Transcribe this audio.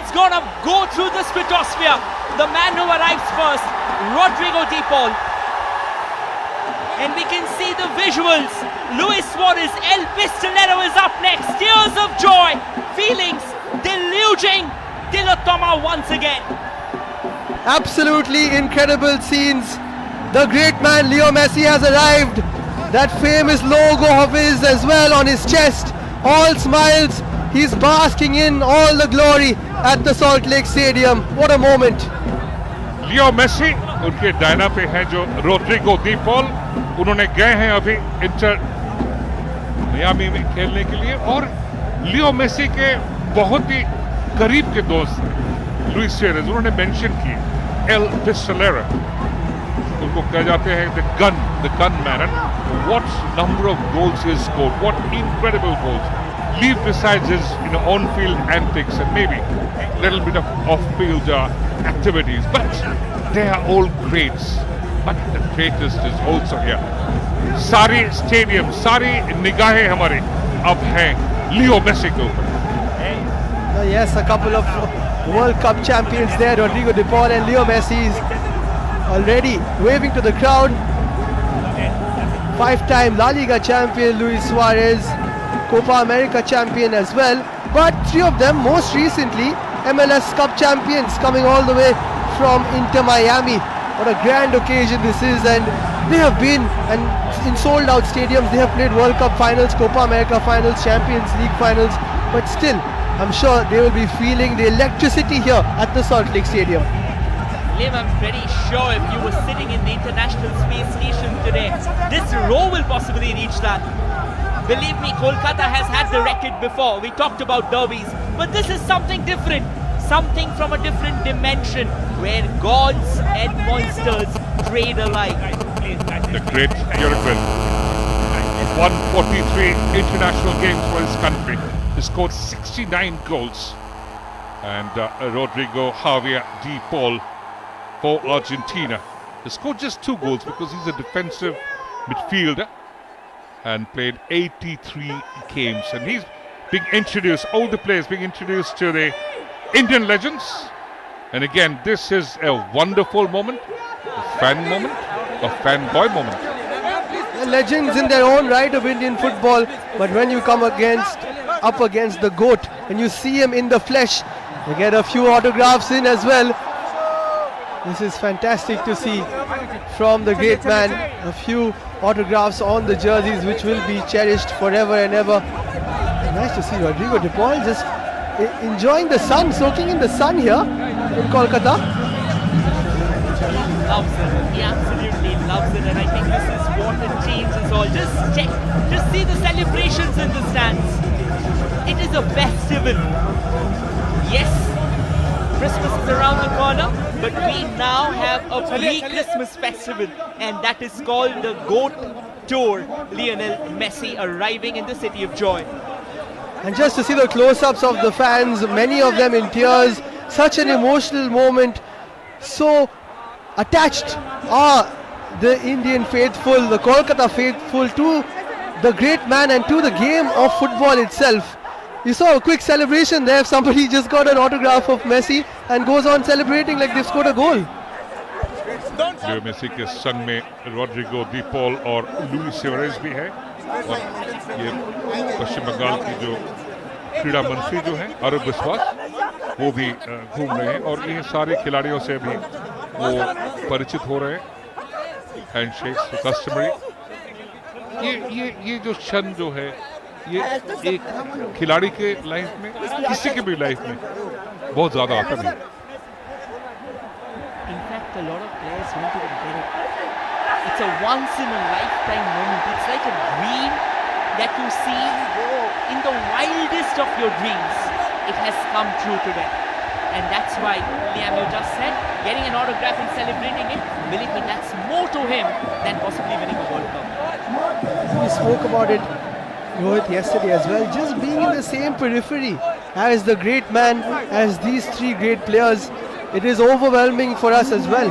It's gonna go through the stratosphere. The man who arrives first, Rodrigo De Paul. And we can see the visuals. Luis Suarez, El Pistolero is up next. Tears of joy, feelings deluging Tilotoma once again. Absolutely incredible scenes. The great man Leo Messi has arrived. That famous logo of his as well on his chest. All smiles. He's basking in all the glory at the Salt Lake Stadium. What a moment. Leo Messi उनके डायना पे हैं जो Rodrigo De Paul. उन्होंने गए हैं अभी inter Miami में खेलने के लिए और लियो मेसी के बहुत ही करीब के दोस्त लुइस सुआरेज उन्होंने मेंशन किए. एल पिस्टोलेरो उनको कह जाते हैं the gun man. What number of goals he scored, what incredible goals. Leave besides his on-field antics and maybe a little bit of off-field activities, but they are all greats. But the greatest is also here. सारी stadium, सारी निगाहें हमारे अब हैं लियो Messi के ऊपर. Yes, a couple of World Cup champions there, Rodrigo De Paul and Leo Messi already waving to the crowd. 5-time La Liga champion Luis Suarez, Copa America champion as well, but three of them most recently MLS Cup champions coming all the way from Inter Miami. What a grand occasion this is, and they have been in sold out stadiums. They have played World Cup finals, Copa America finals, Champions League finals, but still I'm sure they will be feeling the electricity here at the Salt Lake Stadium. Liam, I'm pretty sure if you were sitting in the International Space Station today, this row will possibly reach that. Believe me, Kolkata has had the record before. We talked about derbies, but this is something different. Something from a different dimension where gods and monsters trade alike. The great Uruguayan won 43 international games for his country. He scored 69 goals. And Rodrigo Javier De Paul for Argentina. He scored just 2 goals because he's a defensive midfielder and played 83 games. And he's being introduced, all the players being introduced to the Indian legends. And again, this is a wonderful moment, a fan moment, a fanboy moment. They're legends in their own right of Indian football, but when you come up against the GOAT and you see him in the flesh, you get a few autographs in as well. This is fantastic to see from the great man. A few autographs on the jerseys which will be cherished forever and ever. Nice to see Rodrigo De Paul just enjoying the sun, soaking in the sun here in Kolkata. Loves it. He absolutely loves it, and I think this is what it changes all. Just see the celebrations in the stands. It is a festival. Yes, Christmas is around the corner, but we now have a pre-Christmas festival, and that is called the GOAT Tour. Lionel Messi arriving in the City of Joy. And just to see the close-ups of the fans, many of them in tears, such an emotional moment. So attached are the Indian faithful, the Kolkata faithful to the great man and to the game of football itself. You saw a quick celebration there. Somebody just got an autograph of Messi and goes on celebrating like they've scored a goal. Leo Messi के संग में Rodrigo De Paul और Luis Suarez भी है और ये पश्चिम बंगाल की जो क्रीड़ा मंत्री जो है अरूप विश्वास वो भी घूम रहे हैं और ये सारे खिलाड़ियों से भी वो परिचित हो रहे हैं. Handshakes customary. ये जो क्षण जो है ये एक खिलाड़ी के लाइफ में किसी के भी लाइफ में बहुत ज्यादा आता नहीं. In fact, a lot of players won't even get it. It's a once in a lifetime moment. It's like a dream that you see in the wildest of your dreams. It has come true today. And that's why, Liam, you just said, getting an autograph and celebrating it, believe me, that's more to him than possibly winning a World Cup. We spoke about it, Rohit, yesterday as well. Just being in the same periphery as the great man, as these three great players, it is overwhelming for us as well.